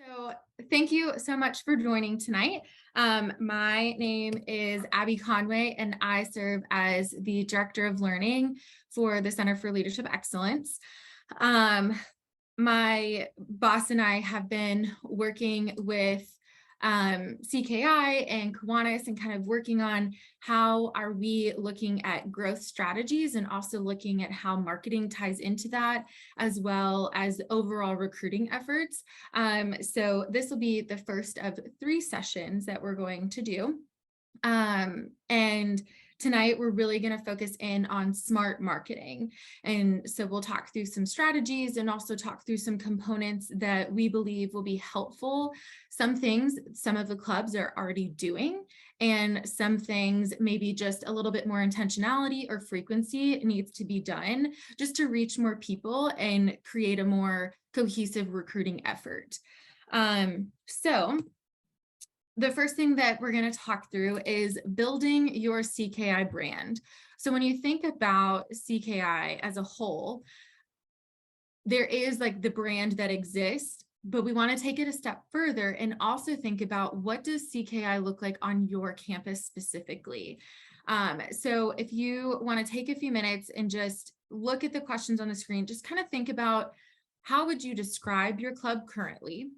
So thank you so much for joining tonight. My name is Abby Conway, and I serve as the Director of Learning for the Center for Leadership Excellence. My boss and I have been working with CKI and Kiwanis and kind of working on how are we looking at growth strategies and also looking at how marketing ties into that, as well as overall recruiting efforts. So this will be the first of 3 sessions that we're going to do. And tonight we're really going to focus in on smart marketing. And so we'll talk through some strategies and also talk through some components that we believe will be helpful. Some things some of the clubs are already doing, and some things maybe just a little bit more intentionality or frequency needs to be done just to reach more people and create a more cohesive recruiting effort. So the first thing that we're going to talk through is building your CKI brand. So when you think about CKI as a whole, there is like the brand that exists, but we want to take it a step further and also think about what does CKI look like on your campus specifically. So if you want to take a few minutes and just look at the questions on the screen, just kind of think about how would you describe your club currently?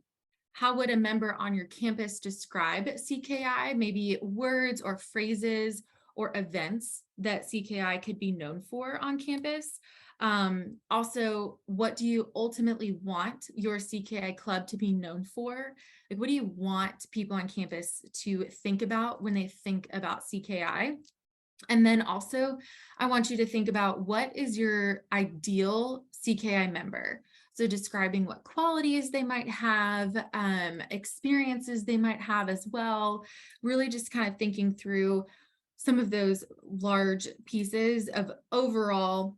How would a member on your campus describe CKI, maybe words or phrases or events that CKI could be known for on campus? Also, what do you ultimately want your CKI club to be known for? Like, what do you want people on campus to think about when they think about CKI? And then also, I want you to think about what is your ideal CKI member. So describing what qualities they might have, experiences they might have as well, really just kind of thinking through some of those large pieces of overall,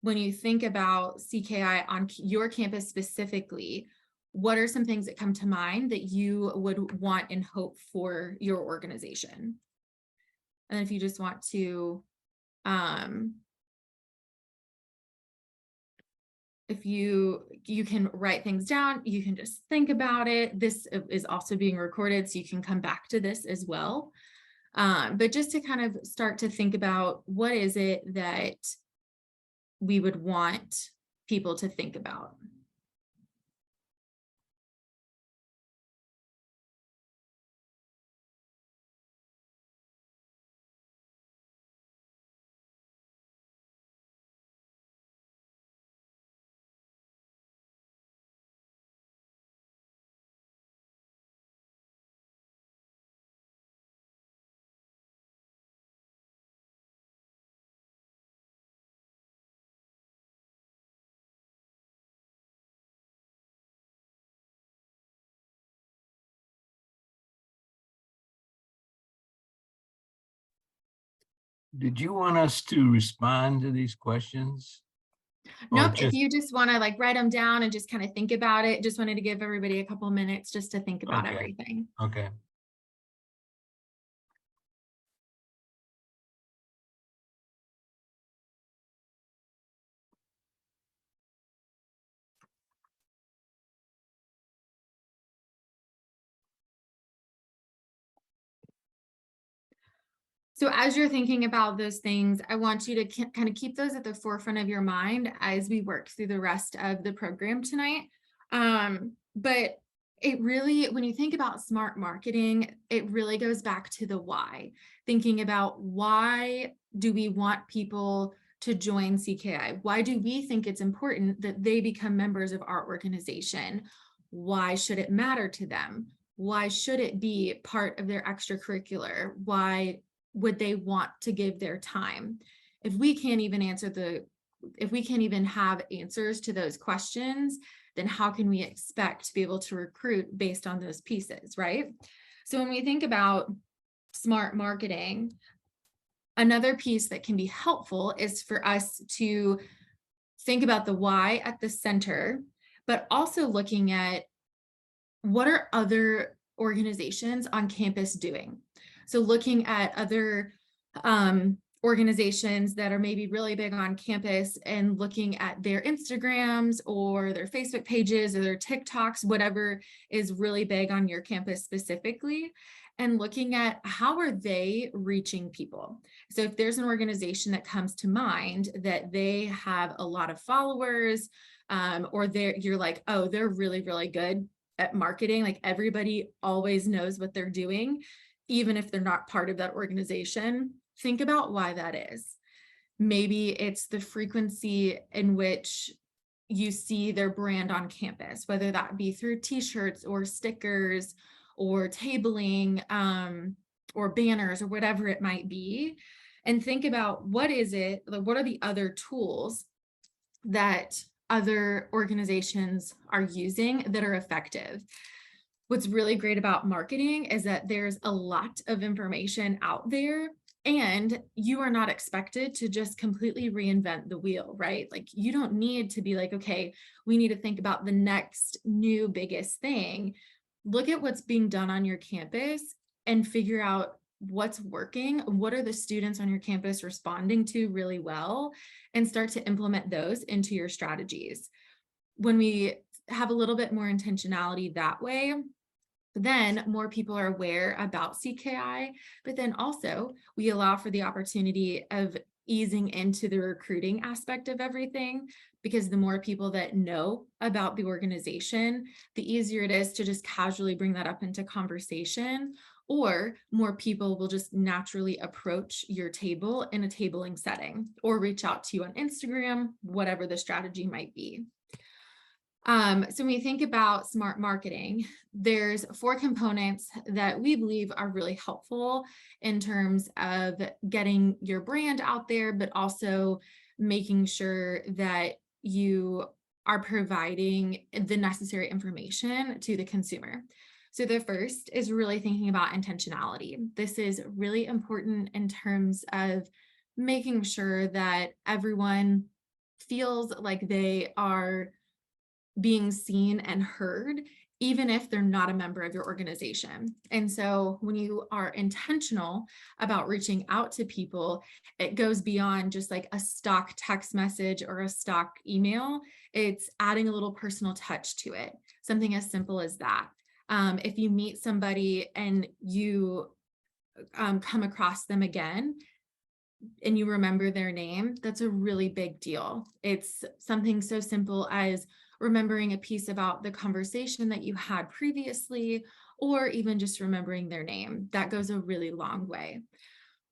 when you think about CKI on your campus specifically, what are some things that come to mind that you would want and hope for your organization? And if you just want to, if you can write things down, you can just think about it. This is also being recorded, so you can come back to this as well. But just to kind of start to think about what is it that we would want people to think about. Did you want us to respond to these questions? Nope, if you just want to like write them down and just kind of think about it, just wanted to give everybody a couple of minutes just to think about everything. Okay. So as you're thinking about those things, I want you to kind of keep those at the forefront of your mind as we work through the rest of the program tonight. But it really, when you think about smart marketing, it really goes back to the why. Thinking about why do we want people to join CKI? Why do we think it's important that they become members of our organization? Why should it matter to them? Why should it be part of their extracurricular? Why would they want to give their time? If we can't even have answers to those questions, then how can we expect to be able to recruit based on those pieces, right? So when we think about smart marketing, another piece that can be helpful is for us to think about the why at the center, but also looking at what are other organizations on campus doing? So looking at other organizations that are maybe really big on campus and looking at their Instagrams or their Facebook pages or their TikToks, whatever is really big on your campus specifically, and looking at how are they reaching people. So if there's an organization that comes to mind that they have a lot of followers, or you're like, oh, they're really, really good at marketing, like everybody always knows what they're doing, even if they're not part of that organization, think about why that is. Maybe it's the frequency in which you see their brand on campus, whether that be through t-shirts or stickers or tabling, or banners or whatever it might be. And think about what are the other tools that other organizations are using that are effective. What's really great about marketing is that there's a lot of information out there, and you are not expected to just completely reinvent the wheel, right? Like you don't need to be like, okay, we need to think about the next new biggest thing. Look at what's being done on your campus and figure out what's working. What are the students on your campus responding to really well, and start to implement those into your strategies. When we have a little bit more intentionality that way, then more people are aware about CKI, but then also we allow for the opportunity of easing into the recruiting aspect of everything, because the more people that know about the organization, the easier it is to just casually bring that up into conversation, or more people will just naturally approach your table in a tabling setting or reach out to you on Instagram, whatever the strategy might be. So when we think about smart marketing, there's 4 components that we believe are really helpful in terms of getting your brand out there, but also making sure that you are providing the necessary information to the consumer. So the first is really thinking about intentionality. This is really important in terms of making sure that everyone feels like they are being seen and heard, even if they're not a member of your organization. And so when you are intentional about reaching out to people, it goes beyond just like a stock text message or a stock email. It's adding a little personal touch to it, something as simple as that. If you meet somebody and you come across them again, and you remember their name, that's a really big deal. It's something so simple as remembering a piece about the conversation that you had previously, or even just remembering their name. That goes a really long way.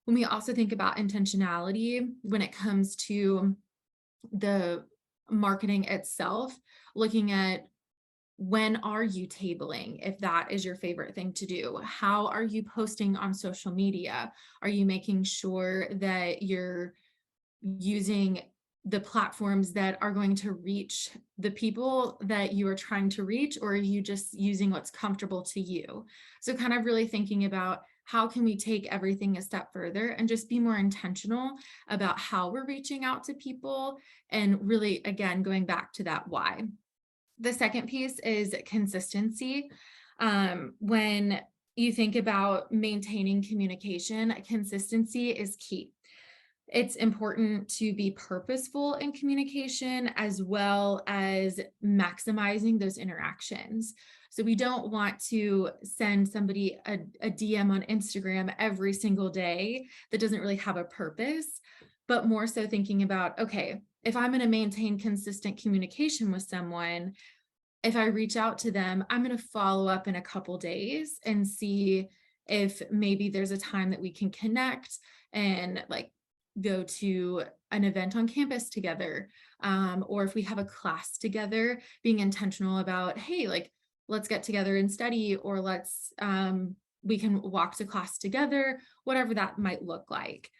When we also think about intentionality, when it comes to the marketing itself, looking at when are you tabling, if that is your favorite thing to do? How are you posting on social media? Are you making sure that you're using the platforms that are going to reach the people that you are trying to reach, or are you just using what's comfortable to you? So kind of really thinking about how can we take everything a step further and just be more intentional about how we're reaching out to people, and really, again, going back to that why. The second piece is consistency. When you think about maintaining communication, consistency is key. It's important to be purposeful in communication as well as maximizing those interactions. So we don't want to send somebody a DM on Instagram every single day that doesn't really have a purpose, but more so thinking about, okay, if I'm going to maintain consistent communication with someone, if I reach out to them, I'm going to follow up in a couple days and see if maybe there's a time that we can connect and like go to an event on campus together, or if we have a class together, being intentional about, hey, like let's get together and study, or we can walk to class together, whatever that might look like.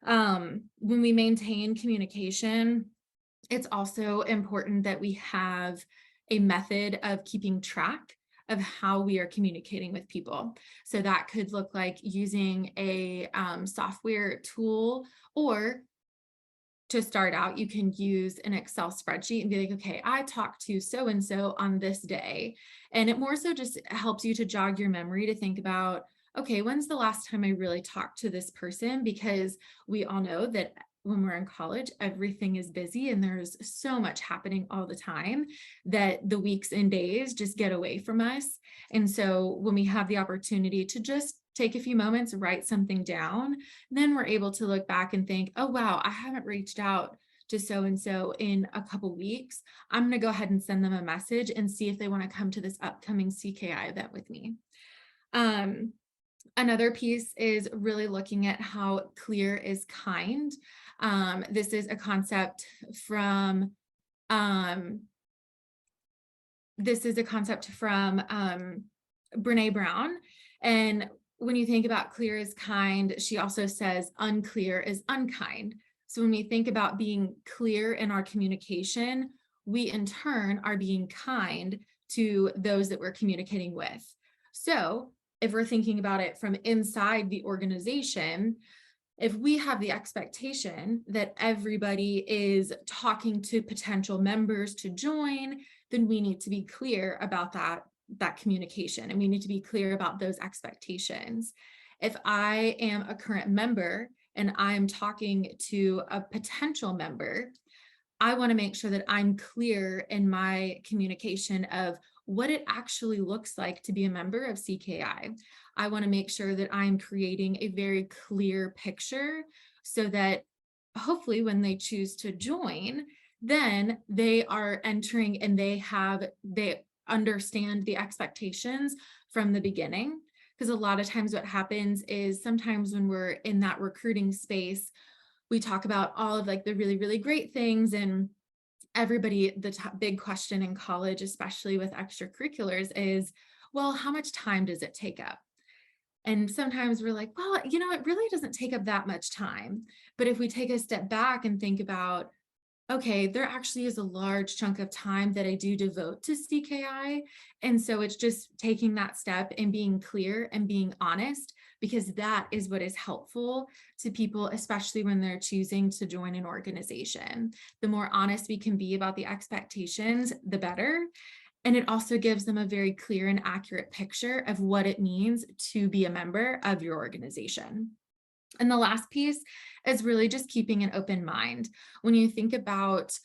When we maintain communication, it's also important that we have a method of keeping track of how we are communicating with people. So that could look like using a software tool, or to start out, you can use an Excel spreadsheet and be like, okay, I talked to so-and-so on this day. And it more so just helps you to jog your memory to think about, okay, when's the last time I really talked to this person? Because we all know that when we're in college, everything is busy and there's so much happening all the time that the weeks and days just get away from us. And so when we have the opportunity to just take a few moments, write something down, then we're able to look back and think, oh, wow, I haven't reached out to so-and-so in a couple weeks. I'm going to go ahead and send them a message and see if they want to come to this upcoming CKI event with me. Another piece is really looking at how clear is kind. This is a concept from Brene Brown. And when you think about clear is kind, she also says unclear is unkind. So when we think about being clear in our communication, we in turn are being kind to those that we're communicating with. So if we're thinking about it from inside the organization, if we have the expectation that everybody is talking to potential members to join, then we need to be clear about that communication, and we need to be clear about those expectations. If I am a current member and I'm talking to a potential member, I want to make sure that I'm clear in my communication of what it actually looks like to be a member of CKI. I want to make sure that I'm creating a very clear picture so that hopefully when they choose to join, then they are entering and they understand the expectations from the beginning. Because a lot of times what happens is sometimes when we're in that recruiting space, we talk about all of like the really, really great things, and everybody, the big question in college, especially with extracurriculars, is, well, how much time does it take up? And sometimes we're like, well, it really doesn't take up that much time. But if we take a step back and think about, okay, there actually is a large chunk of time that I do devote to CKI. And so it's just taking that step and being clear and being honest, because that is what is helpful to people, especially when they're choosing to join an organization. The more honest we can be about the expectations, the better. And it also gives them a very clear and accurate picture of what it means to be a member of your organization. And the last piece is really just keeping an open mind. When you think about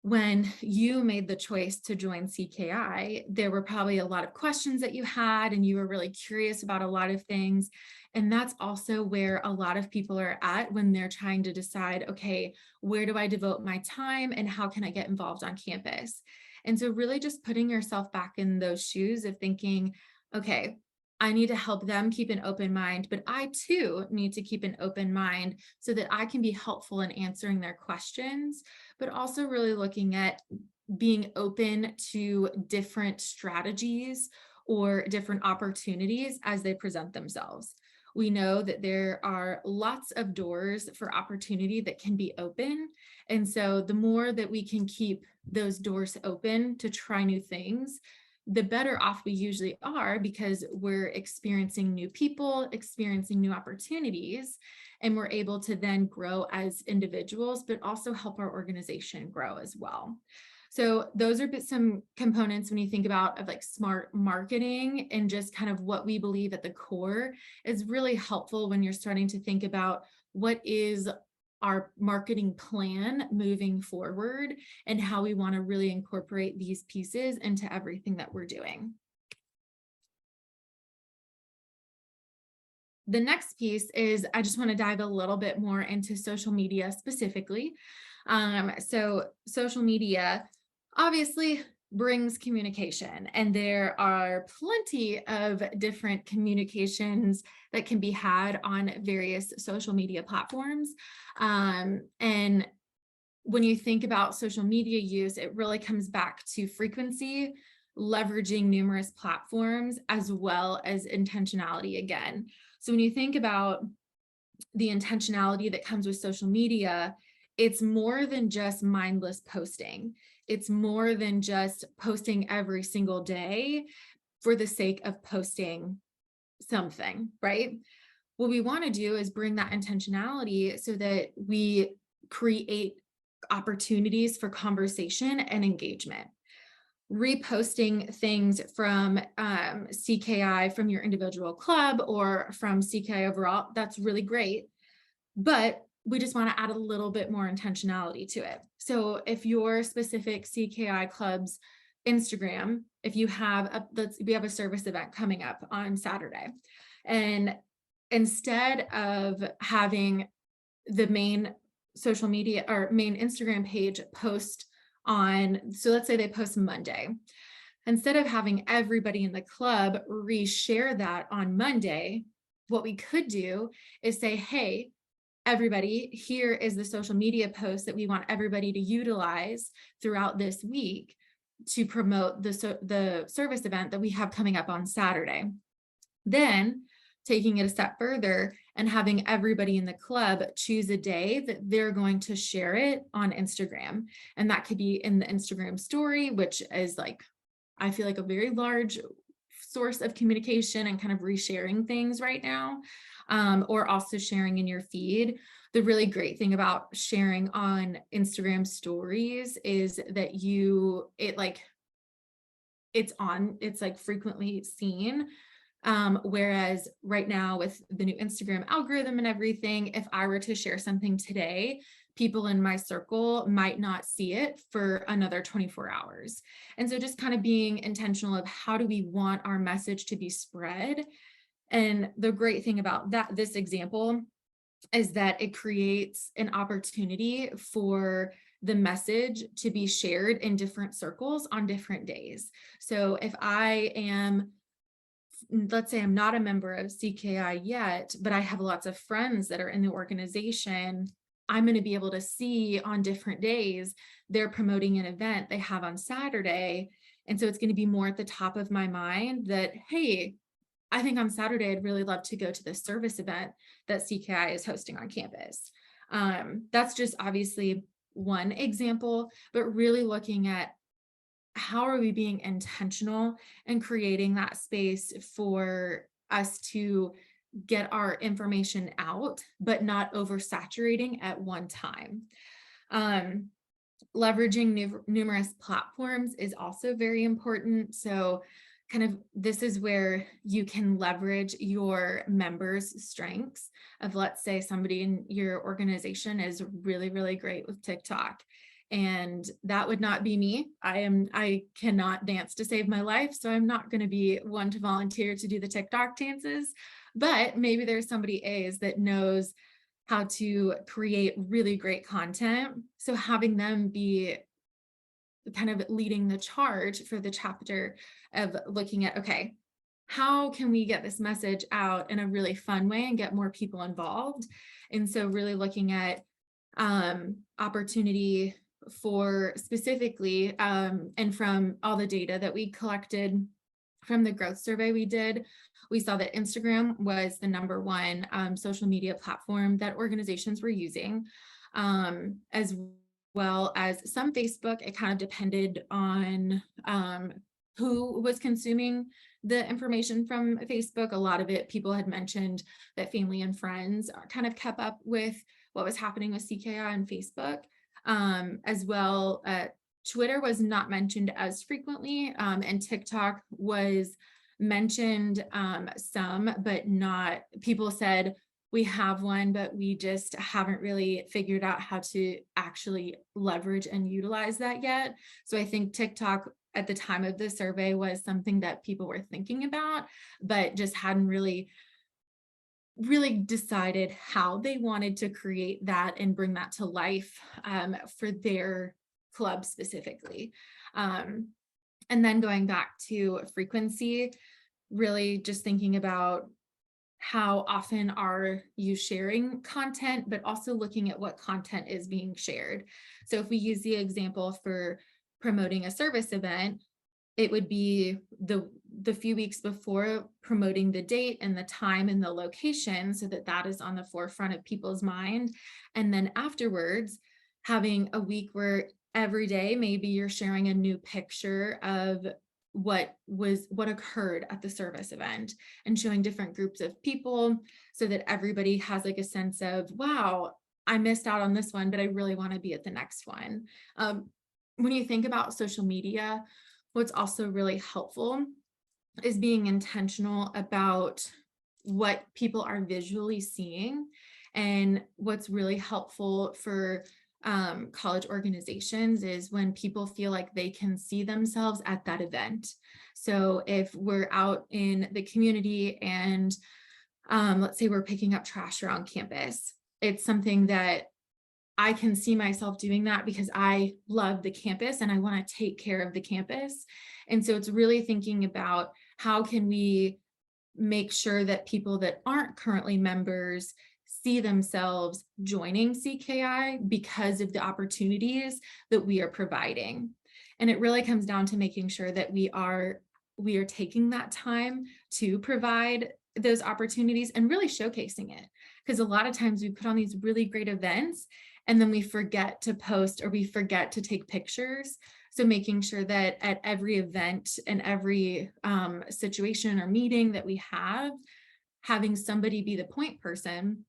when you made the choice to join CKI, there were probably a lot of questions that you had, and you were really curious about a lot of things. And that's also where a lot of people are at when they're trying to decide, okay, where do I devote my time and how can I get involved on campus? And so really just putting yourself back in those shoes of thinking, okay, I need to help them keep an open mind, but I too need to keep an open mind so that I can be helpful in answering their questions, but also really looking at being open to different strategies or different opportunities as they present themselves. We know that there are lots of doors for opportunity that can be open. And so the more that we can keep those doors open to try new things, the better off we usually are, because we're experiencing new people, experiencing new opportunities, and we're able to then grow as individuals, but also help our organization grow as well. So those are some components when you think about of like smart marketing, and just kind of what we believe at the core is really helpful when you're starting to think about what is our marketing plan moving forward and how we want to really incorporate these pieces into everything that we're doing. The next piece is I just want to dive a little bit more into social media specifically. So social media obviously brings communication, and there are plenty of different communications that can be had on various social media platforms. And when you think about social media use, it really comes back to frequency, leveraging numerous platforms, as well as intentionality again. So when you think about the intentionality that comes with social media, it's more than just mindless posting. It's more than just posting every single day for the sake of posting something, right? What we want to do is bring that intentionality so that we create opportunities for conversation and engagement. reposting things from CKI from your individual club or from CKI overall, that's really great. But we just want to add a little bit more intentionality to it. So if your specific CKI club's Instagram, if you have we have a service event coming up on Saturday, and instead of having the main social media or main Instagram page post on, so let's say they post Monday, instead of having everybody in the club reshare that on Monday, what we could do is say, hey, everybody, here is the social media post that we want everybody to utilize throughout this week to promote the service event that we have coming up on Saturday. Then taking it a step further and having everybody in the club choose a day that they're going to share it on Instagram. And that could be in the Instagram story, which is like, I feel like a very large source of communication and kind of resharing things right now, or also sharing in your feed. The really great thing about sharing on Instagram stories is that it's like frequently seen. Whereas right now with the new Instagram algorithm and everything, if I were to share something today, people in my circle might not see it for another 24 hours. And so just kind of being intentional of how do we want our message to be spread. And the great thing about this example is that it creates an opportunity for the message to be shared in different circles on different days. So if I am, let's say I'm not a member of CKI yet, but I have lots of friends that are in the organization, I'm going to be able to see on different days they're promoting an event they have on Saturday. And so it's going to be more at the top of my mind that, hey, I think on Saturday, I'd really love to go to this service event that CKI is hosting on campus. That's just obviously one example, but really looking at how are we being intentional and creating that space for us to get our information out, but not oversaturating at one time. Leveraging numerous platforms is also very important. So kind of this is where you can leverage your members' strengths of, let's say somebody in your organization is really, really great with TikTok. And that would not be me. I cannot dance to save my life. So I'm not going to be one to volunteer to do the TikTok dances, but maybe there's somebody that knows how to create really great content. So having them be kind of leading the charge for the chapter of looking at, okay, how can we get this message out in a really fun way and get more people involved? And so really looking at opportunity for specifically, and from all the data that we collected from the growth survey we did, we saw that Instagram was the #1 social media platform that organizations were using, as well as some Facebook. It kind of depended on who was consuming the information from Facebook. A lot of it, people had mentioned that family and friends kind of kept up with what was happening with CKI on Facebook, as well. Twitter was not mentioned as frequently, and TikTok was mentioned some, but not. People said, we have one, but we just haven't really figured out how to actually leverage and utilize that yet. So I think TikTok at the time of the survey was something that people were thinking about, but just hadn't really decided how they wanted to create that and bring that to life for their club specifically. And then going back to frequency, really just thinking about how often are you sharing content, but also looking at what content is being shared. So if we use the example for promoting a service event, it would be the few weeks before promoting the date and the time and the location, so that that is on the forefront of people's mind. And then afterwards, having a week where every day, maybe you're sharing a new picture of what occurred at the service event and showing different groups of people, so that everybody has like a sense of, wow, I missed out on this one, but I really want to be at the next one. When you think about social media, what's also really helpful is being intentional about what people are visually seeing. And what's really helpful for college organizations is when people feel like they can see themselves at that event. So if we're out in the community and let's say we're picking up trash around campus, it's something that I can see myself doing that because I love the campus and I want to take care of the campus. And so it's really thinking about how can we make sure that people that aren't currently members see themselves joining CKI because of the opportunities that we are providing. And it really comes down to making sure that we are taking that time to provide those opportunities and really showcasing it. Because a lot of times we put on these really great events and then we forget to post or we forget to take pictures. So making sure that at every event and every situation or meeting that we have, having somebody be the point person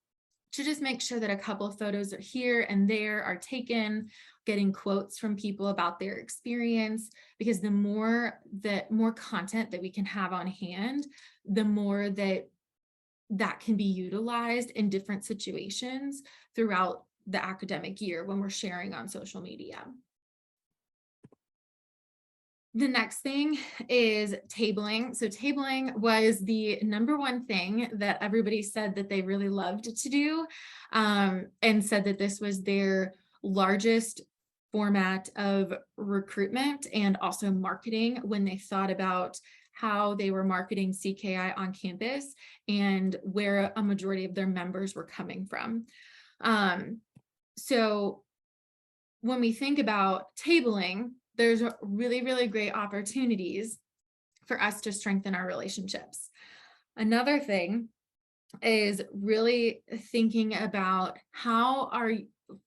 to just make sure that a couple of photos are here and there are taken, getting quotes from people about their experience, because the more content that we can have on hand, the more that can be utilized in different situations throughout the academic year when we're sharing on social media. The next thing is tabling. So tabling was the number one thing that everybody said that they really loved to do, and said that this was their largest format of recruitment and also marketing when they thought about how they were marketing CKI on campus and where a majority of their members were coming from. So when we think about tabling, there's really, really great opportunities for us to strengthen our relationships. Another thing is really thinking about how our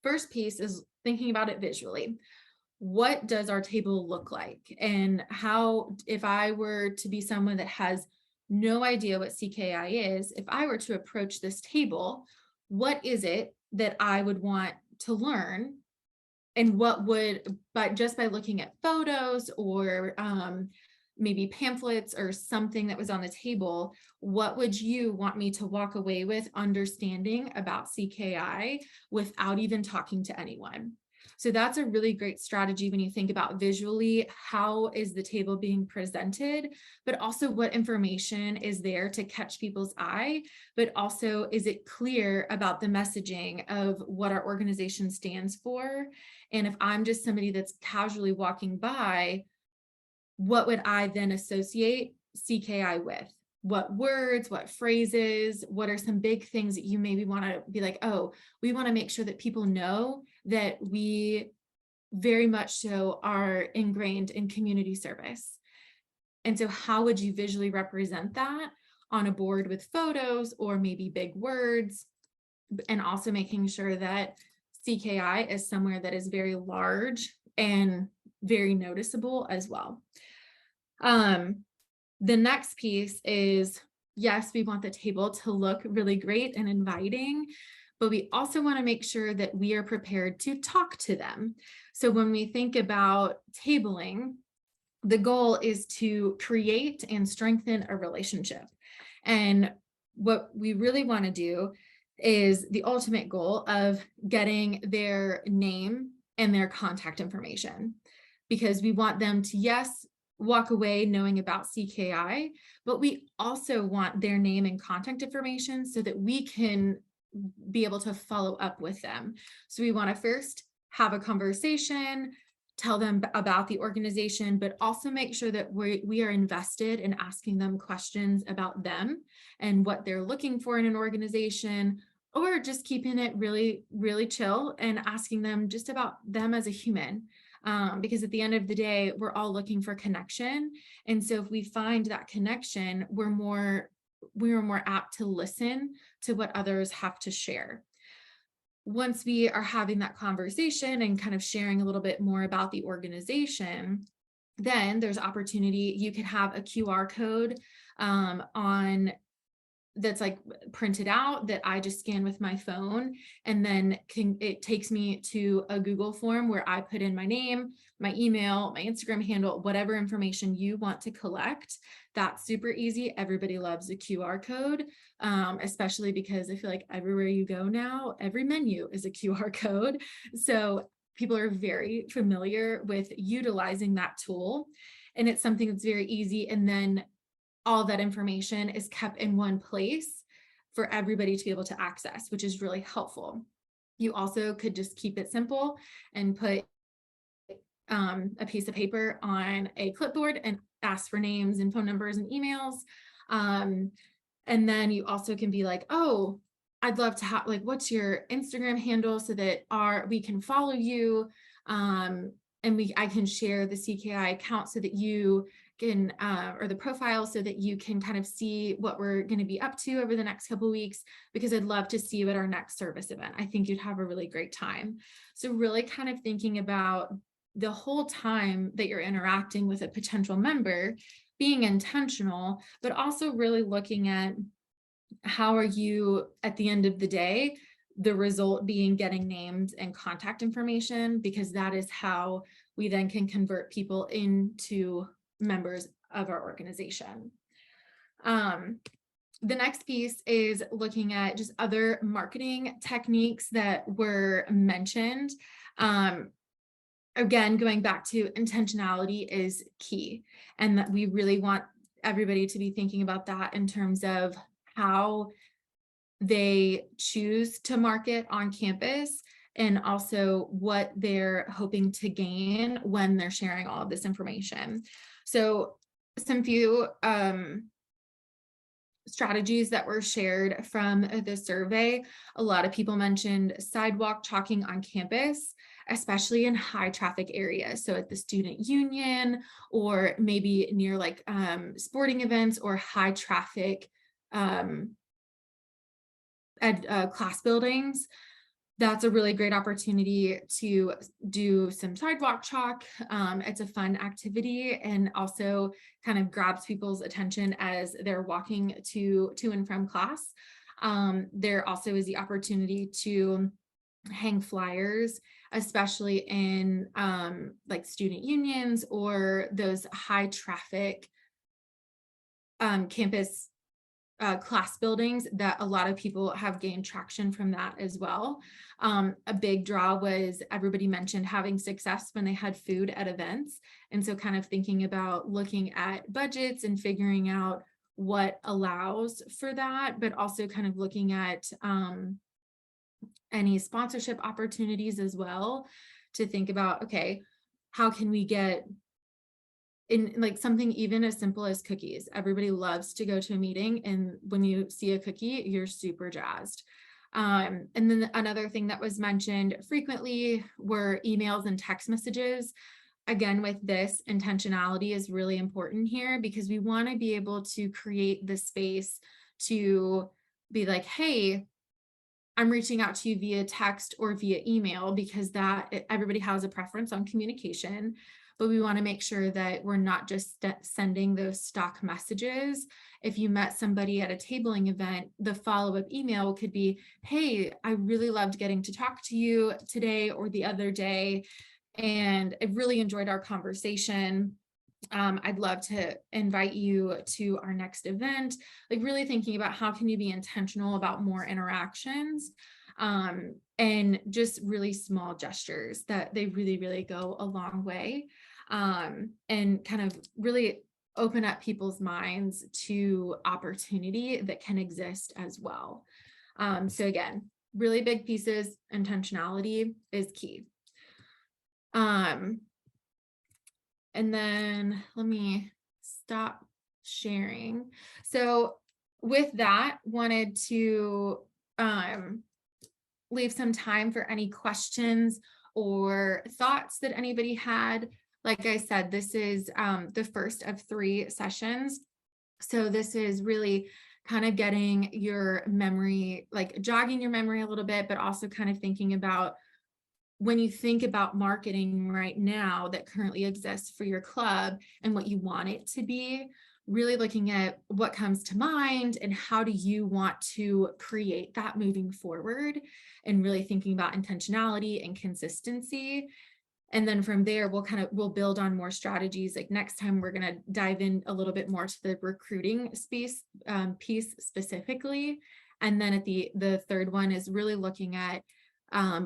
first piece is thinking about it visually. What does our table look like? And how, if I were to be someone that has no idea what CKI is, if I were to approach this table, what is it that I would want to learn? And what would, but just by looking at photos or maybe pamphlets or something that was on the table, what would you want me to walk away with understanding about CKI without even talking to anyone? So that's a really great strategy when you think about visually, how is the table being presented, but also what information is there to catch people's eye, but also is it clear about the messaging of what our organization stands for? And if I'm just somebody that's casually walking by, what would I then associate CKI with? What words, what phrases, what are some big things that you maybe want to be like, oh, we want to make sure that people know that we very much so are ingrained in community service. And so how would you visually represent that on a board with photos or maybe big words? And also making sure that CKI is somewhere that is very large and very noticeable as well. The next piece is, yes, we want the table to look really great and inviting, but we also want to make sure that we are prepared to talk to them. So when we think about tabling, the goal is to create and strengthen a relationship. And what we really want to do is the ultimate goal of getting their name and their contact information, because we want them to, yes, walk away knowing about CKI, but we also want their name and contact information so that we can be able to follow up with them. So we want to first have a conversation, tell them about the organization, but also make sure that we are invested in asking them questions about them and what they're looking for in an organization, or just keeping it really, really chill and asking them just about them as a human. Because at the end of the day, we're all looking for connection. And so if we find that connection, we are more apt to listen to what others have to share. Once we are having that conversation and kind of sharing a little bit more about the organization, then there's opportunity. You could have a QR code on that's like printed out that I just scan with my phone, and then it takes me to a Google form where I put in my name, my email, my Instagram handle, whatever information you want to collect. That's super easy. Everybody loves a QR code, especially because I feel like everywhere you go now, every menu is a QR code. So people are very familiar with utilizing that tool, and it's something that's very easy. And then all that information is kept in one place for everybody to be able to access, which is really helpful. You also could just keep it simple and put a piece of paper on a clipboard and ask for names and phone numbers and emails. And then you also can be like, oh, I'd love to have, like, what's your Instagram handle so that we can follow you. And I can share the CKI account so that you can, or the profile, so that you can kind of see what we're going to be up to over the next couple of weeks, because I'd love to see you at our next service event. I think you'd have a really great time. So really kind of thinking about the whole time that you're interacting with a potential member, being intentional, but also really looking at how are you at the end of the day, the result being getting names and contact information, because that is how we then can convert people into members of our organization. The next piece is looking at just other marketing techniques that were mentioned. Again, going back to intentionality is key, and that we really want everybody to be thinking about that in terms of how they choose to market on campus, and also what they're hoping to gain when they're sharing all of this information. So some few strategies that were shared from the survey. A lot of people mentioned sidewalk chalking on campus, especially in high traffic areas. So at the student union, or maybe near like sporting events or high traffic class buildings. That's a really great opportunity to do some sidewalk chalk. It's a fun activity, and also kind of grabs people's attention as they're walking to and from class. There also is the opportunity to hang flyers, especially in like student unions or those high traffic campus class buildings, that a lot of people have gained traction from that as well. A big draw was, everybody mentioned having success when they had food at events. And so kind of thinking about looking at budgets and figuring out what allows for that, but also kind of looking at any sponsorship opportunities as well, to think about, okay, how can we get in, like, something even as simple as cookies. Everybody loves to go to a meeting, and when you see a cookie, you're super jazzed. And then another thing that was mentioned frequently were emails and text messages. Again, with this, intentionality is really important here, because we want to be able to create the space to be like, hey, I'm reaching out to you via text or via email, because everybody has a preference on communication. But we want to make sure that we're not just sending those stock messages. If you met somebody at a tabling event, the follow-up email could be, hey, I really loved getting to talk to you today or the other day, and I really enjoyed our conversation. I'd love to invite you to our next event. Like, really thinking about how can you be intentional about more interactions, and just really small gestures that they really, really go a long way. And kind of really open up people's minds to opportunity that can exist as well. So again, really big pieces, intentionality is key. And then let me stop sharing. So with that, wanted to leave some time for any questions or thoughts that anybody had. Like I said, this is the first of 3 sessions. So this is really kind of getting your memory, like jogging your memory a little bit, but also kind of thinking about, when you think about marketing right now that currently exists for your club and what you want it to be, really looking at what comes to mind and how do you want to create that moving forward, and really thinking about intentionality and consistency. And then from there, we'll build on more strategies. Like next time, we're going to dive in a little bit more to the recruiting space piece specifically. And then at the third one is really looking at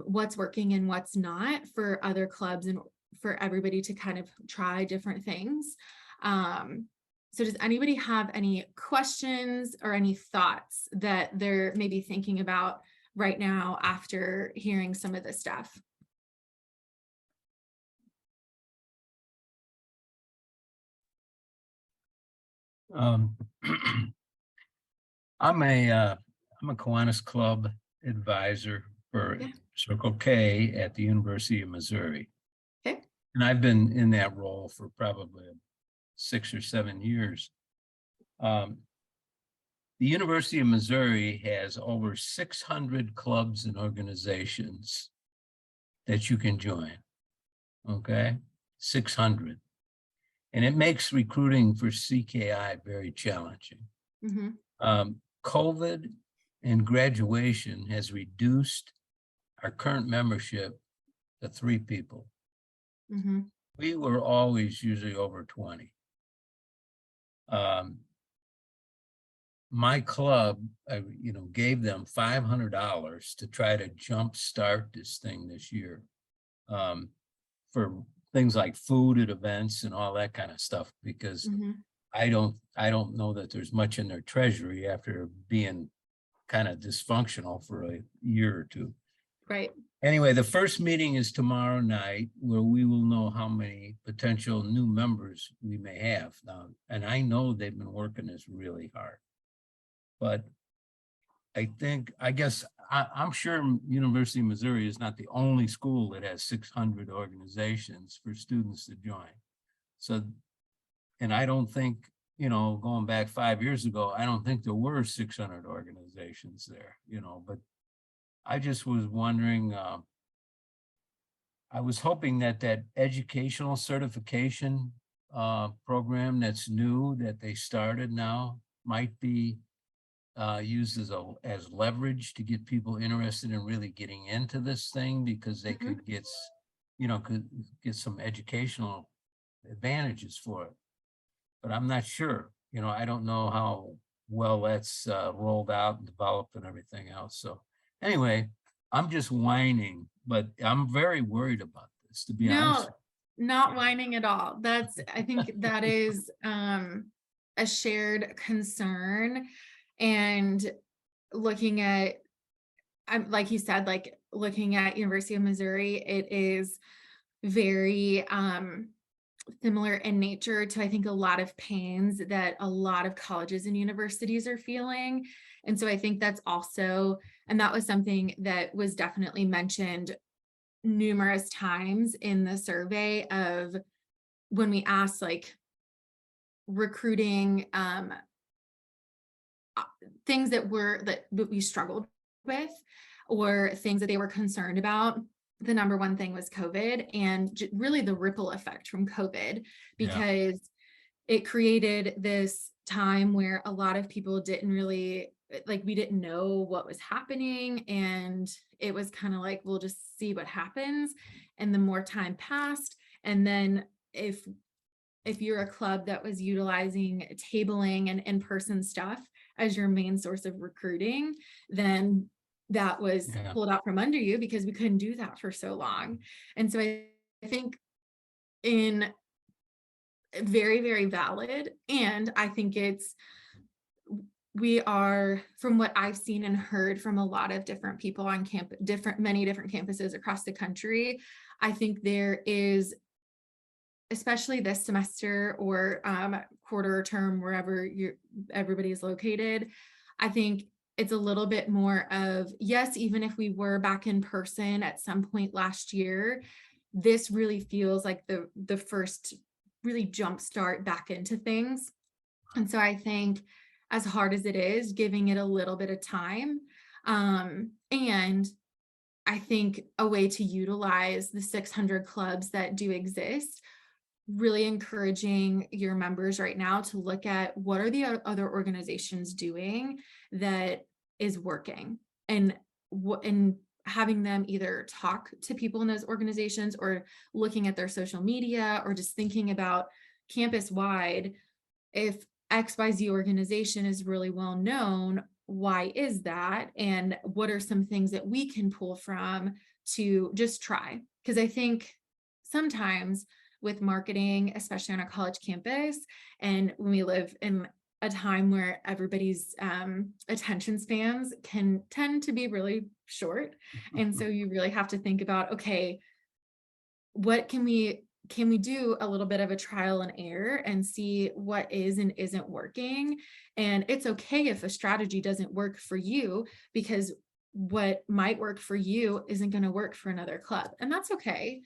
what's working and what's not for other clubs, and for everybody to kind of try different things. So does anybody have any questions or any thoughts that they're maybe thinking about right now after hearing some of this stuff? Um, I'm a Kiwanis Club advisor for Yeah. Circle K at the University of Missouri. Okay. And I've been in that role for probably 6 or 7 years. The University of Missouri has over 600 clubs and organizations that you can join. Okay, 600. And it makes recruiting for CKI very challenging. Mm-hmm. COVID and graduation has reduced our current membership to 3 people. Mm-hmm. We were always usually over 20. My club, gave them $500 to try to jumpstart this thing this year, for things like food at events and all that kind of stuff, because Mm-hmm. I don't know that there's much in their treasury after being kind of dysfunctional for a year or two. Right. Anyway, the first meeting is tomorrow night, where we will know how many potential new members we may have now. And I know they've been working this really hard. But I'm sure University of Missouri is not the only school that has 600 organizations for students to join. So, and I don't think, going back 5 years ago, I don't think there were 600 organizations there, but I just was wondering, I was hoping that educational certification program that's new, that they started now, might be used as leverage to get people interested in really getting into this thing, because they Mm-hmm. could could get some educational advantages for it. But I'm not sure, I don't know how well that's rolled out and developed and everything else. So anyway, I'm just whining, but I'm very worried about this, to be honest. No, not whining at all. I think that is a shared concern. And looking at, like you said, like looking at University of Missouri, it is very similar in nature to, I think, a lot of pains that a lot of colleges and universities are feeling. And so I think that's also, and that was something that was definitely mentioned numerous times in the survey, of when we asked like recruiting things that we struggled with, or things that they were concerned about. The number one thing was COVID, and really the ripple effect from COVID, because it created this time where a lot of people didn't really, like, we didn't know what was happening, and it was kind of like, we'll just see what happens. And the more time passed, and then if you're a club that was utilizing tabling and in-person stuff as your main source of recruiting, then that was pulled out from under you, because we couldn't do that for so long. And so I think in very, very valid. And I think we are, from what I've seen and heard from a lot of different people on campus, many different campuses across the country, I think there is, especially this semester or quarter or term, wherever everybody is located, I think it's a little bit more of, yes, even if we were back in person at some point last year, this really feels like the first really jumpstart back into things. And so I think, as hard as it is, giving it a little bit of time, and I think a way to utilize the 600 clubs that do exist really encouraging your members right now to look at what are the other organizations doing that is working, and and having them either talk to people in those organizations, or looking at their social media, or just thinking about campus wide, if XYZ organization is really well known, why is that? And what are some things that we can pull from to just try? Because I think sometimes with marketing, especially on a college campus, and when we live in a time where everybody's attention spans can tend to be really short. And so you really have to think about, okay, what can we do a little bit of a trial and error and see what is and isn't working? And it's okay if a strategy doesn't work for you, because what might work for you isn't going to work for another club, and that's okay.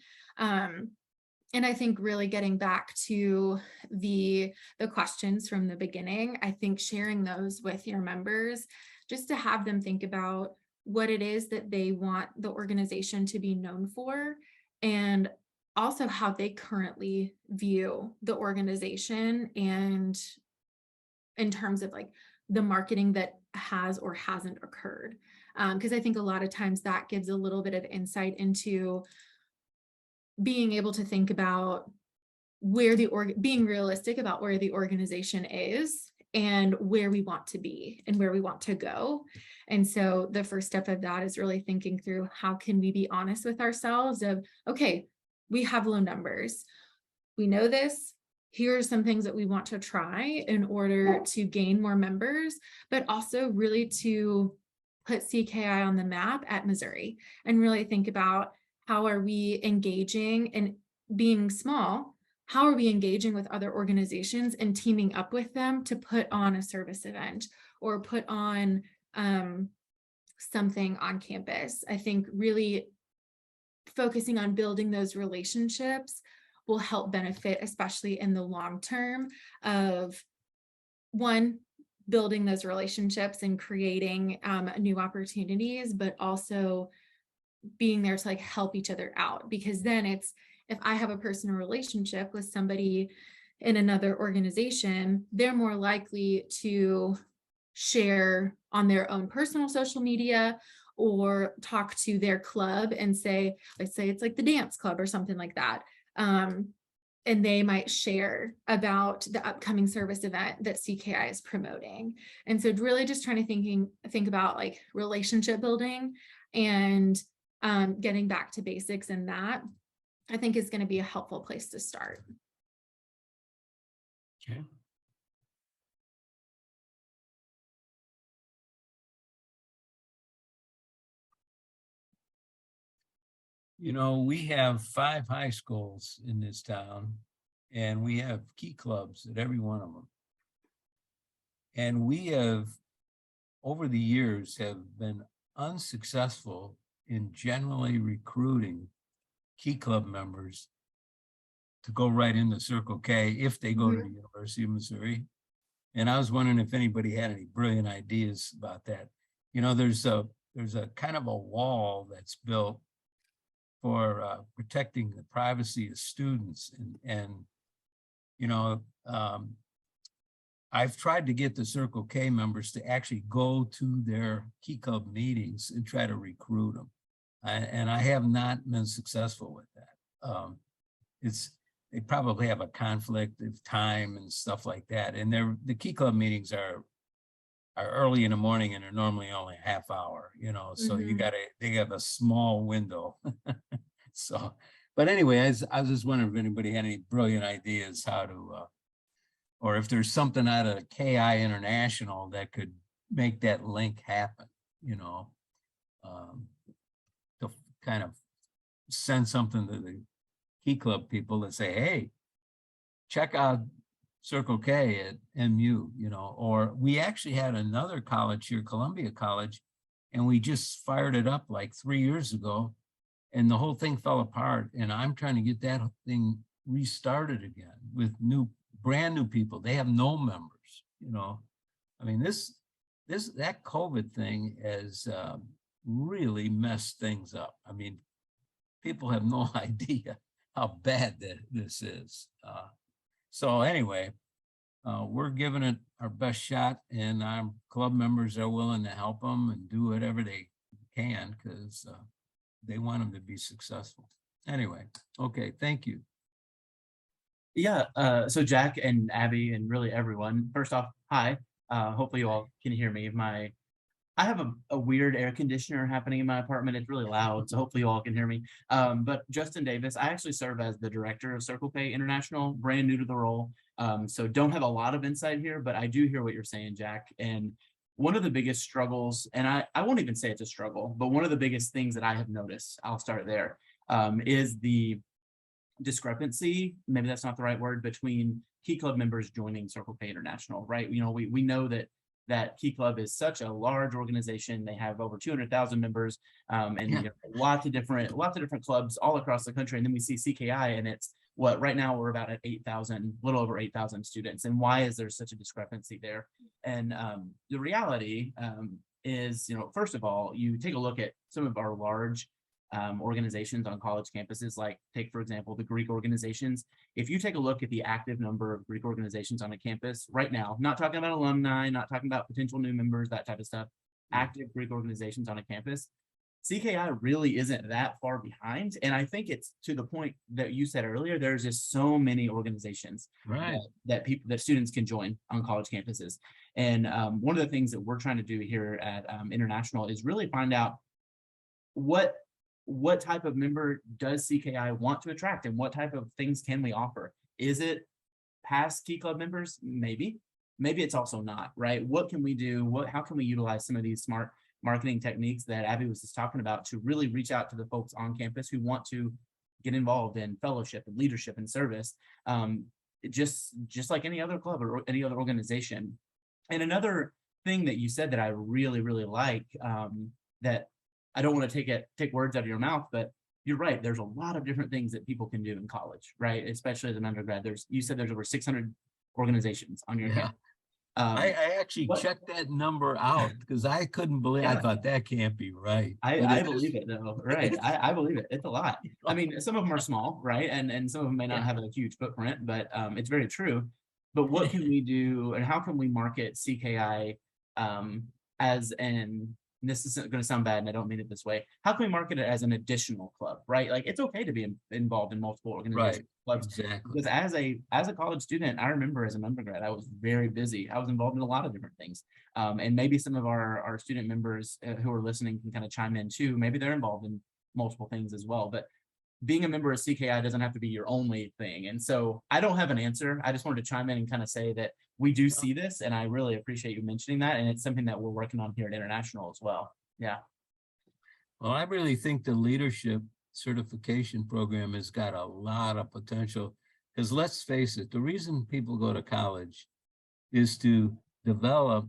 And I think really getting back to the questions from the beginning, I think sharing those with your members, just to have them think about what it is that they want the organization to be known for, and also how they currently view the organization, and in terms of like the marketing that has or hasn't occurred. Because I think a lot of times that gives a little bit of insight into being able to think about where being realistic about where the organization is and where we want to be and where we want to go. And so the first step of that is really thinking through, how can we be honest with ourselves of, okay, we have low numbers. We know this. Here are some things that we want to try in order to gain more members, but also really to put CKI on the map at Missouri, and really think about, how are we engaging, and being small, how are we engaging with other organizations and teaming up with them to put on a service event or put on something on campus. I think really focusing on building those relationships will help benefit, especially in the long term, of one, building those relationships and creating new opportunities, but also being there to like help each other out. Because then it's, if I have a personal relationship with somebody in another organization, they're more likely to share on their own personal social media, or talk to their club and say, let's say it's like the dance club or something like that. And they might share about the upcoming service event that CKI is promoting. And so really just trying to think about like relationship building and getting back to basics, and that I think is going to be a helpful place to start. Okay. You know, we have 5 high schools in this town, and we have key clubs at every one of them. And we have, over the years, have been unsuccessful in generally recruiting key club members to go right into Circle K if they go to the University of Missouri. And I was wondering if anybody had any brilliant ideas about that. You know, there's a kind of a wall that's built for protecting the privacy of students, and you know, I've tried to get the Circle K members to actually go to their key club meetings and try to recruit them, and I have not been successful with that. They probably have a conflict of time and stuff like that, and the key club meetings are early in the morning, and they're normally only a half hour, you know, so they have a small window. So, but anyway, I was just wondering if anybody had any brilliant ideas how to, or if there's something out of KI International that could make that link happen, you know, to kind of send something to the key club people and say, hey, check out Circle K at MU, you know. Or we actually had another college here, Columbia College, and we just fired it up like 3 years ago, and the whole thing fell apart. And I'm trying to get that thing restarted again with brand new people. They have no members, you know. I mean, that COVID thing has really messed things up. I mean, people have no idea how bad this is. So anyway, we're giving it our best shot, and our club members are willing to help them and do whatever they can because they want them to be successful. Anyway, okay, thank you. Yeah, so Jack and Abby and really everyone, first off, hi. Hopefully you all can hear me. I have a weird air conditioner happening in my apartment. It's really loud, so hopefully you all can hear me. But Justin Davis, I actually serve as the director of Circle Pay International, brand new to the role. So don't have a lot of insight here, but I do hear what you're saying, Jack. And one of the biggest struggles, and I won't even say it's a struggle, but one of the biggest things that I have noticed, I'll start there, is the discrepancy, maybe that's not the right word, between Key Club members joining Circle Pay International, right? You know, we know that Key Club is such a large organization. They have over 200,000 members, and Yeah. you know, lots of different clubs all across the country. And then we see CKI, and it's what right now we're about at 8,000, a little over 8,000 students. And why is there such a discrepancy there? And the reality is, you know, first of all, you take a look at some of our large organizations on college campuses, like take, for example, the Greek organizations. If you take a look at the active number of Greek organizations on a campus right now, not talking about alumni, not talking about potential new members, that type of stuff, active Greek organizations on a campus, CKI really isn't that far behind. And I think it's to the point that you said earlier, there's just so many organizations Right. that students can join on college campuses. And one of the things that we're trying to do here at International is really find out what type of member does CKI want to attract and what type of things can we offer? Is it past Key Club members? Maybe it's also not, right? What can we do? How can we utilize some of these smart marketing techniques that Abby was just talking about to really reach out to the folks on campus who want to get involved in fellowship and leadership and service, just like any other club or any other organization. And another thing that you said that I really, really like, that I don't want to take words out of your mouth, but you're right. There's a lot of different things that people can do in college, right? Especially as an undergrad. You said there's over 600 organizations on your campus. I actually checked that number out because I couldn't believe. I thought that can't be right. I believe it though, right? I believe it. It's a lot. I mean, some of them are small, right? And some of them may not have a huge footprint, but it's very true. But what can we do, and how can we market CKI as an? This is going to sound bad, and I don't mean it this way. How can we market it as an additional club, right? Like it's okay to be involved in multiple organizations, clubs. Exactly. Because as a college student, I remember as an undergrad, I was very busy. I was involved in a lot of different things, and maybe some of our student members who are listening can kind of chime in too. Maybe they're involved in multiple things as well. But being a member of CKI doesn't have to be your only thing. And so I don't have an answer. I just wanted to chime in and kind of say that we do see this, and I really appreciate you mentioning that. And it's something that we're working on here at International as well. Yeah. Well, I really think the leadership certification program has got a lot of potential because let's face it, the reason people go to college is to develop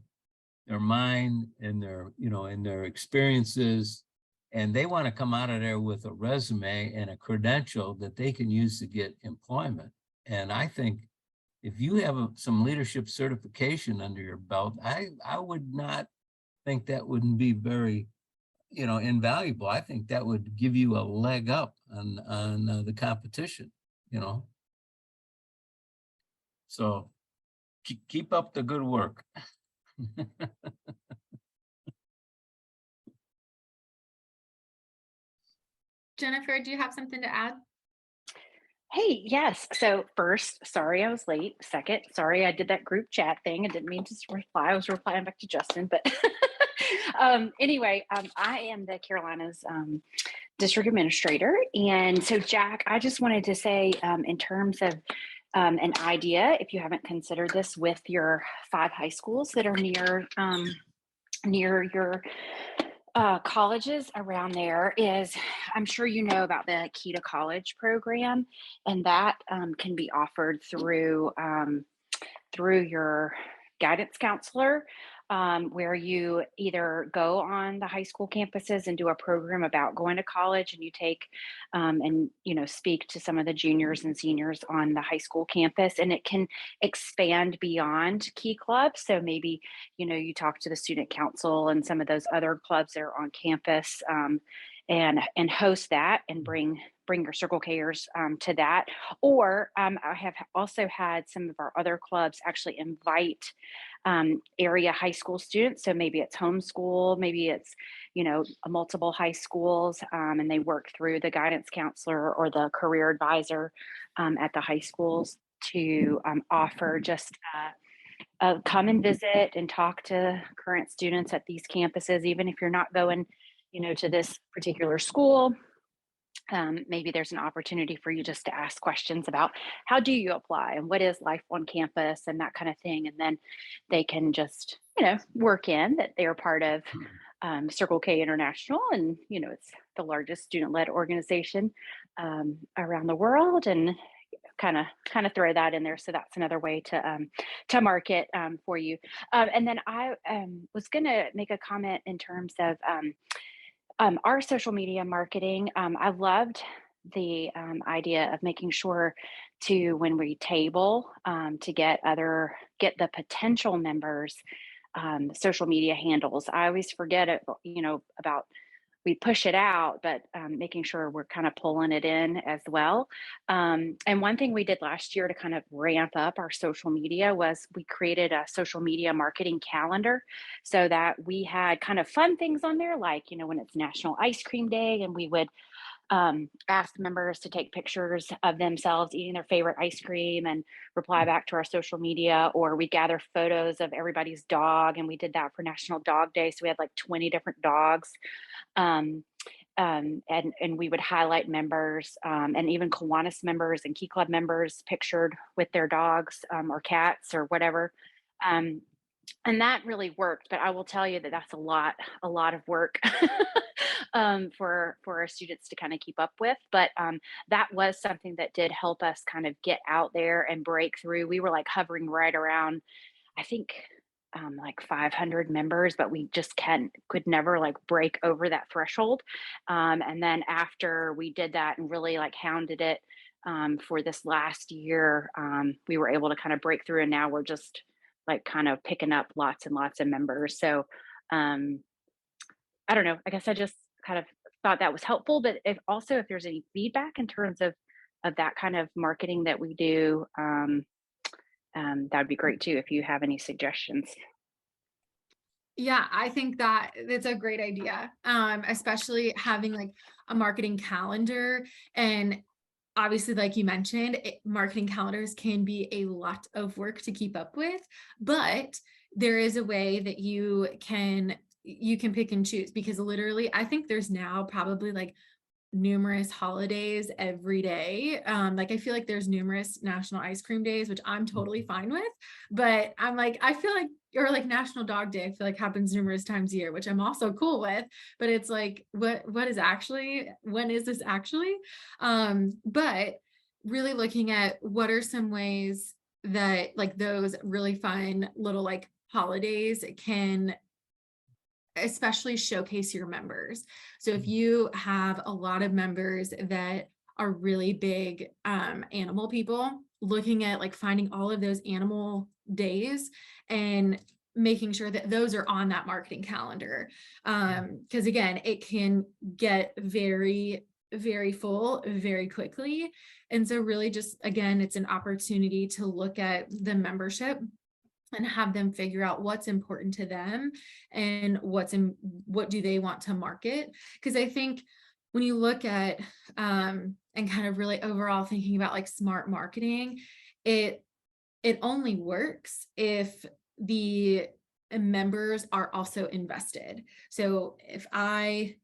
their mind and their experiences, and they want to come out of there with a resume and a credential that they can use to get employment. And I think if you have some leadership certification under your belt, I would not think that wouldn't be very, invaluable. I think that would give you a leg up on the competition, So keep up the good work. Jennifer, do you have something to add? Hey, yes. So first, sorry I was late. Second, sorry I did that group chat thing. I didn't mean to reply. I was replying back to Justin, but anyway, I am the Carolinas district administrator. And so Jack, I just wanted to say in terms of an idea, if you haven't considered this with your 5 high schools that are near your colleges around there, is I'm sure you know about the Key to College program, and that can be offered through your guidance counselor, where you either go on the high school campuses and do a program about going to college, and you take and speak to some of the juniors and seniors on the high school campus, and it can expand beyond Key Club. So maybe you talk to the student council and some of those other clubs that are on campus, and host that and bring your Circle Kers to that. Or I have also had some of our other clubs actually invite area high school students. So maybe it's homeschool, maybe it's, multiple high schools, and they work through the guidance counselor or the career advisor at the high schools to offer just come and visit and talk to current students at these campuses, even if you're not going, to this particular school. Maybe there's an opportunity for you just to ask questions about how do you apply and what is life on campus and that kind of thing. And then they can just, work in that they're part of Circle K International. And, it's the largest student-led organization around the world, and kind of throw that in there. So that's another way to market for you. And then I was going to make a comment in terms of our social media marketing. I loved the idea of making sure to, when we table, to get the potential members social media handles. I always forget it, about, we push it out, but making sure we're kind of pulling it in as well. And one thing we did last year to kind of ramp up our social media was we created a social media marketing calendar, so that we had kind of fun things on there, like, when it's National Ice Cream Day, and we would ask members to take pictures of themselves eating their favorite ice cream and reply back to our social media, or we gather photos of everybody's dog, and we did that for National Dog Day. So we had like 20 different dogs. And we would highlight members, and even Kiwanis members and Key Club members pictured with their dogs or cats or whatever. And that really worked, but I will tell you that that's a lot of work for our students to kind of keep up with. But that was something that did help us kind of get out there and break through. We were like hovering right around, I think, like 500 members, but we just could never like break over that threshold. And then after we did that and really like hounded it for this last year, we were able to kind of break through, and now we're just like kind of picking up lots and lots of members. So I don't know. I guess I just kind of thought that was helpful. But if there's any feedback in terms of that kind of marketing that we do, that would be great too, if you have any suggestions. Yeah, I think that it's a great idea, especially having like a marketing calendar. And obviously, like you mentioned, marketing calendars can be a lot of work to keep up with, but there is a way that you can pick and choose, because literally, I think there's now probably like numerous holidays every day. Like I feel like there's numerous National Ice Cream Days, which I'm totally fine with, but I'm like, I feel like, or like National Dog Day, I feel like happens numerous times a year, which I'm also cool with, but it's like, what is actually, when is this actually? But really looking at what are some ways that like those really fun little like holidays can especially showcase your members. So if you have a lot of members that are really big animal people, looking at like finding all of those animal days and making sure that those are on that marketing calendar. Because again, it can get very, very full very quickly. And so really just, again, it's an opportunity to look at the membership and have them figure out what's important to them and what do they want to market. Because I think when you look at and kind of really overall thinking about like smart marketing, it only works if the members are also invested. So if I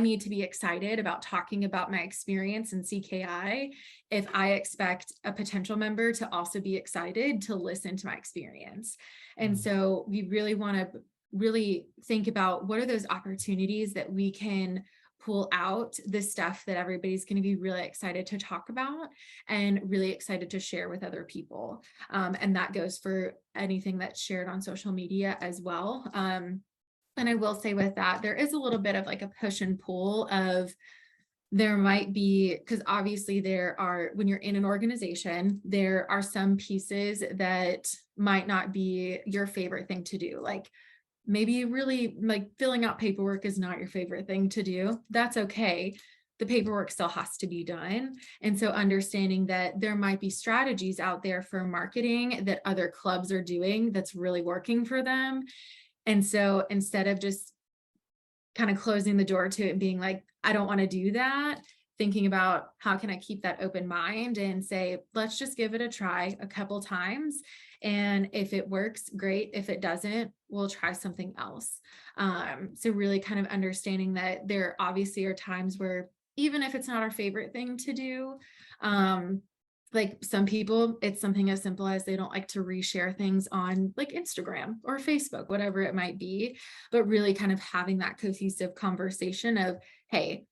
need to be excited about talking about my experience in CKI if I expect a potential member to also be excited to listen to my experience. And so we really want to really think about what are those opportunities that we can pull out the stuff that everybody's going to be really excited to talk about and really excited to share with other people. And that goes for anything that's shared on social media as well. And I will say with that, there is a little bit of like a push and pull of there might be, because obviously there are, when you're in an organization, there are some pieces that might not be your favorite thing to do. Like maybe really like filling out paperwork is not your favorite thing to do. That's okay. The paperwork still has to be done. And so understanding that there might be strategies out there for marketing that other clubs are doing that's really working for them. And so instead of just kind of closing the door to it and being like, I don't want to do that, thinking about how can I keep that open mind and say, let's just give it a try a couple times. And if it works, great. If it doesn't, we'll try something else. So really kind of understanding that there obviously are times where even if it's not our favorite thing to do, like some people, it's something as simple as they don't like to reshare things on like Instagram or Facebook, whatever it might be, but really kind of having that cohesive conversation of, hey,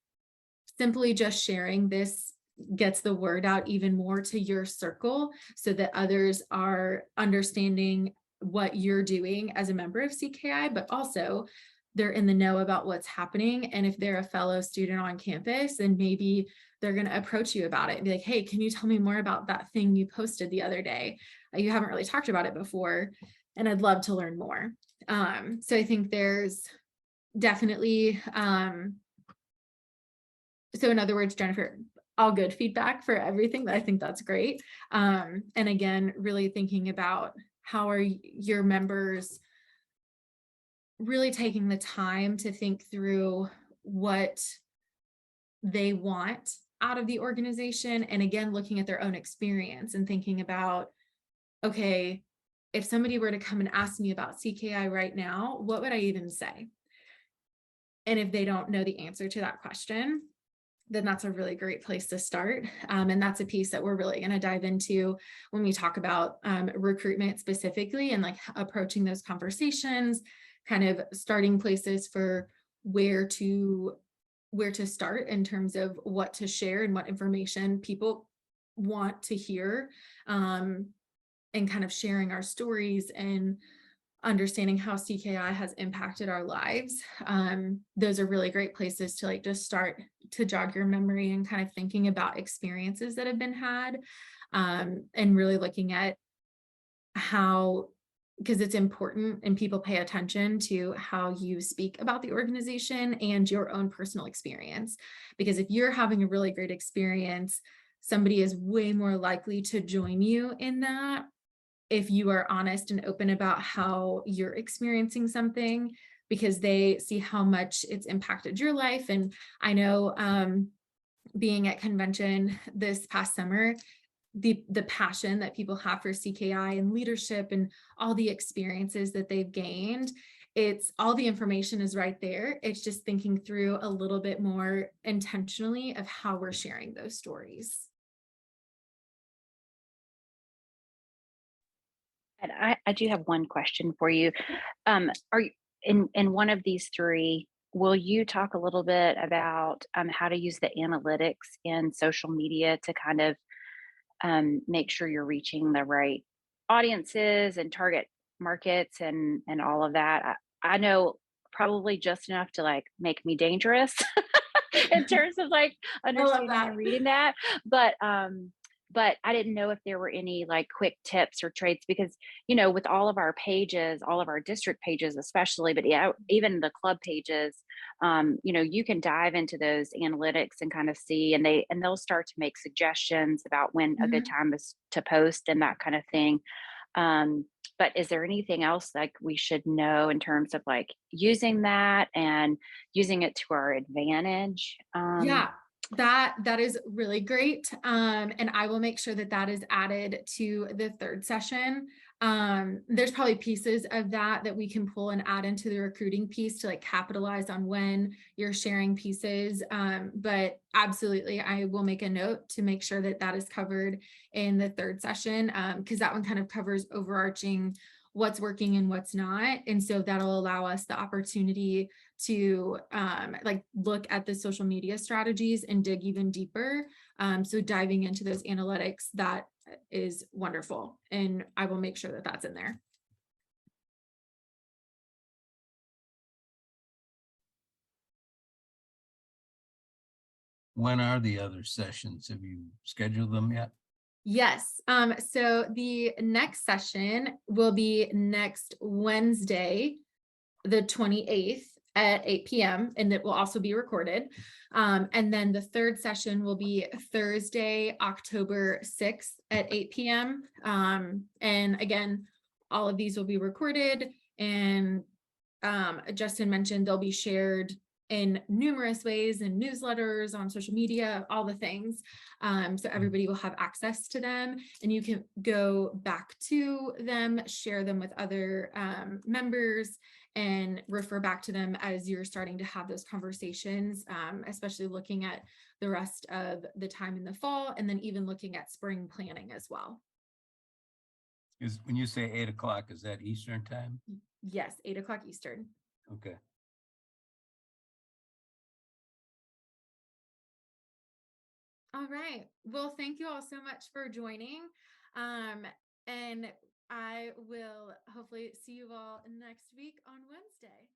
simply just sharing this gets the word out even more to your circle so that others are understanding what you're doing as a member of CKI, but also they're in the know about what's happening. And if they're a fellow student on campus, then maybe they're going to approach you about it and be like, hey, can you tell me more about that thing you posted the other day? You haven't really talked about it before, and I'd love to learn more. So I think there's definitely, so in other words, Jennifer, all good feedback for everything. I think that's great. And again, really thinking about how are your members really taking the time to think through what they want out of the organization. And again, looking at their own experience and thinking about, okay, if somebody were to come and ask me about CKI right now, what would I even say? And if they don't know the answer to that question, then that's a really great place to start. And that's a piece that we're really going to dive into when we talk about recruitment specifically and like approaching those conversations, kind of starting places for where to start in terms of what to share and what information people want to hear, and kind of sharing our stories and understanding how CKI has impacted our lives. Those are really great places to like just start to jog your memory and kind of thinking about experiences that have been had, and really looking at how, because it's important and people pay attention to how you speak about the organization and your own personal experience. Because if you're having a really great experience, somebody is way more likely to join you in that if you are honest and open about how you're experiencing something, because they see how much it's impacted your life. And I know being at convention this past summer, the passion that people have for CKI and leadership and all the experiences that they've gained, it's all the information is right there. It's just thinking through a little bit more intentionally of how we're sharing those stories. And I do have one question for you. Are you in one of these three? Will you talk a little bit about how to use the analytics in social media to kind of make sure you're reaching the right audiences and target markets and all of that? I know probably just enough to like make me dangerous in terms of like understanding that. and reading that, but I didn't know if there were any like quick tips or traits because, you know, with all of our pages, all of our district pages, especially, but yeah, even the club pages, you know, you can dive into those analytics and kind of see, and they'll start to make suggestions about when a good time is to post and that kind of thing. But is there anything else like we should know in terms of like using that and using it to our advantage? Yeah, that is really great. And I will make sure that that is added to the third session. There's probably pieces of that we can pull and add into the recruiting piece to like capitalize on when you're sharing pieces. But absolutely, I will make a note to make sure that that is covered in the third session, because that one kind of covers overarching what's working and what's not. And so that'll allow us the opportunity to like look at the social media strategies and dig even deeper. So diving into those analytics, that is wonderful. And I will make sure that that's in there. When are the other sessions? Have you scheduled them yet? Yes. So the next session will be next Wednesday, the 28th at 8 p.m. and it will also be recorded. And then the third session will be Thursday, October 6th at 8 p.m. And again, all of these will be recorded, and Justin mentioned they'll be shared in numerous ways, in newsletters, on social media, all the things. So everybody will have access to them, and you can go back to them, share them with other members, and refer back to them as you're starting to have those conversations, especially looking at the rest of the time in the fall, and then even looking at spring planning as well. Is when you say 8 o'clock, is that Eastern time? Yes, 8 o'clock Eastern. Okay. All right. Well, thank you all so much for joining. And I will hopefully see you all next week on Wednesday.